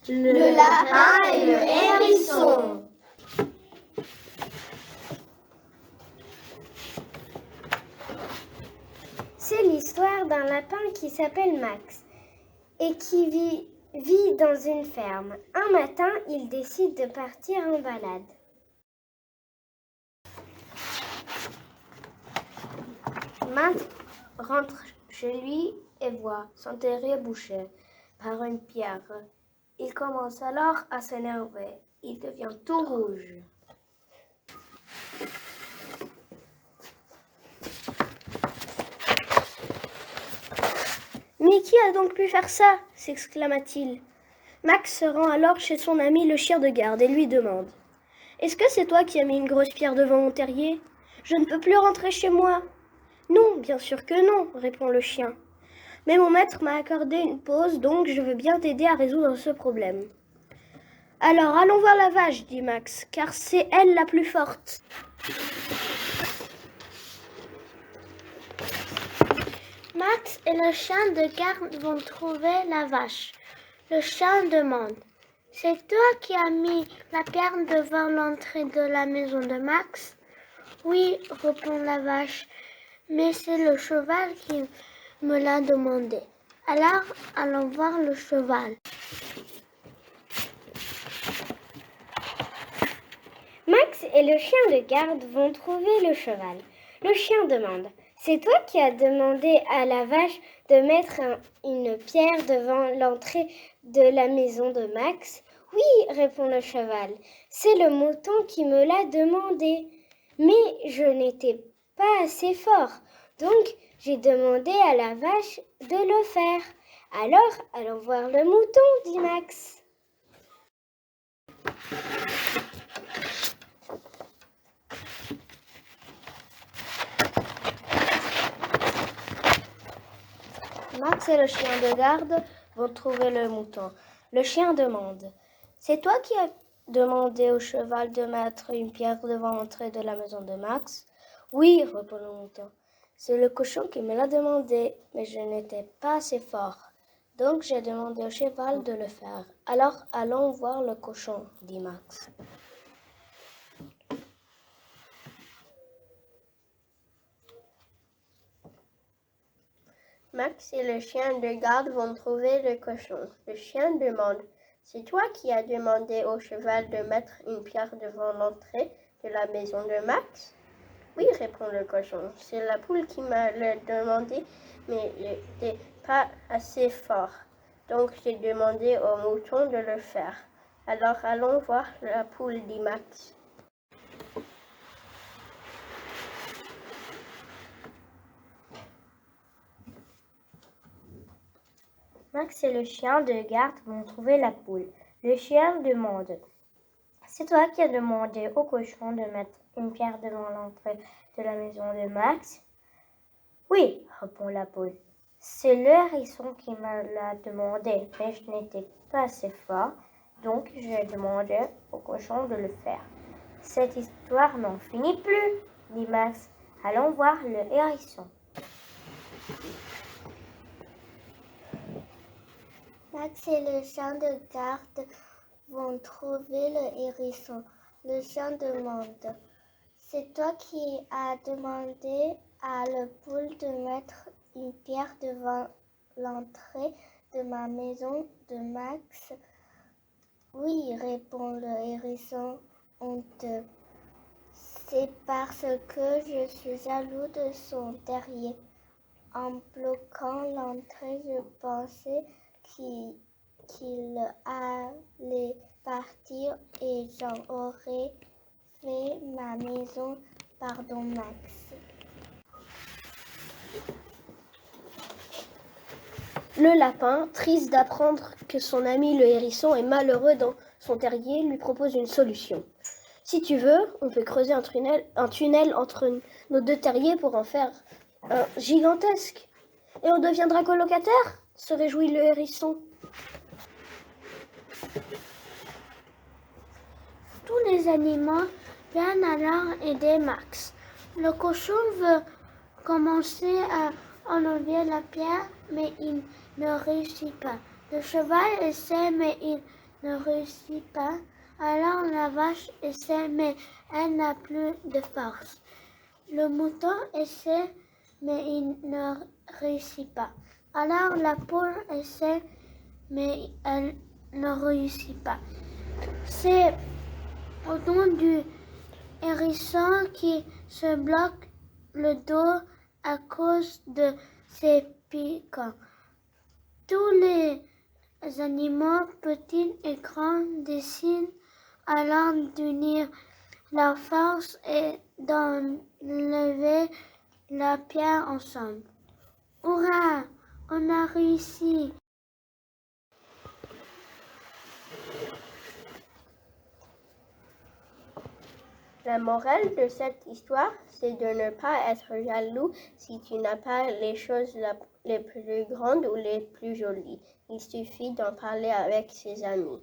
Le lapin et le hérisson. C'est l'histoire d'un lapin qui s'appelle Max et qui vit dans une ferme. Un matin, il décide de partir en balade. Max rentre chez lui et voit son terrier bouché par une pierre. Il commence alors à s'énerver. Il devient tout rouge. Mais qui a donc pu faire ça? S'exclama-t-il. Max se rend alors chez son ami le chien de garde et lui demande: Est-ce que c'est toi qui as mis une grosse pierre devant mon terrier? Je ne peux plus rentrer chez moi. Non, bien sûr que non, répond le chien. Mais mon maître m'a accordé une pause, donc je veux bien t'aider à résoudre ce problème. Alors allons voir la vache, dit Max, car c'est elle la plus forte. Max et le chien de garde vont trouver la vache. Le chien demande: C'est toi qui as mis la pierre devant l'entrée de la maison de Max? Oui, répond la vache, mais c'est le cheval qui me l'a demandé. Alors, allons voir le cheval. Max et le chien de garde vont trouver le cheval. Le chien demande: C'est toi qui as demandé à la vache de mettre une pierre devant l'entrée de la maison de Max? Oui, répond le cheval, c'est le mouton qui me l'a demandé. Mais je n'étais pas assez fort, donc j'ai demandé à la vache de le faire. Alors, allons voir le mouton, dit Max. Max et le chien de garde vont trouver le mouton. Le chien demande: C'est toi qui as demandé au cheval de mettre une pierre devant l'entrée de la maison de Max? Oui, répond le mouton. C'est le cochon qui me l'a demandé, mais je n'étais pas assez fort. Donc j'ai demandé au cheval de le faire. Alors allons voir le cochon, dit Max. Max et le chien de garde vont trouver le cochon. Le chien demande: C'est toi qui as demandé au cheval de mettre une pierre devant l'entrée de la maison de Max? Oui, répond le cochon. C'est la poule qui m'a le demandé, mais je n'étais pas assez fort. Donc j'ai demandé au mouton de le faire. Alors allons voir la poule, dit Max. Max et le chien de garde vont trouver la poule. Le chien demande: C'est toi qui as demandé au cochon de mettre une pierre devant l'entrée de la maison de Max? Oui, répond la poule. C'est le hérisson qui me l'a demandé, mais je n'étais pas assez fort, donc j'ai demandé au cochon de le faire. Cette histoire n'en finit plus, dit Max. Allons voir le hérisson. Max et le chien de garde vont trouver le hérisson. Le chien demande: C'est toi qui as demandé à la poule de mettre une pierre devant l'entrée de ma maison de Max? Oui, répond le hérisson honteux. C'est parce que je suis jaloux de son terrier. En bloquant l'entrée, je pensais qu'il allait partir et j'en aurais fait ma maison. Pardon, Max. Le lapin, triste d'apprendre que son ami le hérisson est malheureux dans son terrier, lui propose une solution. Si tu veux, on peut creuser un tunnel entre nos deux terriers pour en faire un gigantesque. Et on deviendra colocataires, se réjouit le hérisson. Tous les animaux viennent alors aider Max. Le cochon veut commencer à enlever la pierre, mais il ne réussit pas. Le cheval essaie, mais il ne réussit pas. Alors la vache essaie, mais elle n'a plus de force. Le mouton essaie, mais il ne réussit pas. Alors la poule essaie, mais elle ne réussit pas. C'est au nom du hérisson qui se bloque le dos à cause de ses piquants. Tous les animaux, petits et grands, décident alors d'unir leurs forces et d'enlever la pierre ensemble. Hurrah! On a réussi! La morale de cette histoire, c'est de ne pas être jaloux si tu n'as pas les choses les plus grandes ou les plus jolies. Il suffit d'en parler avec ses amis.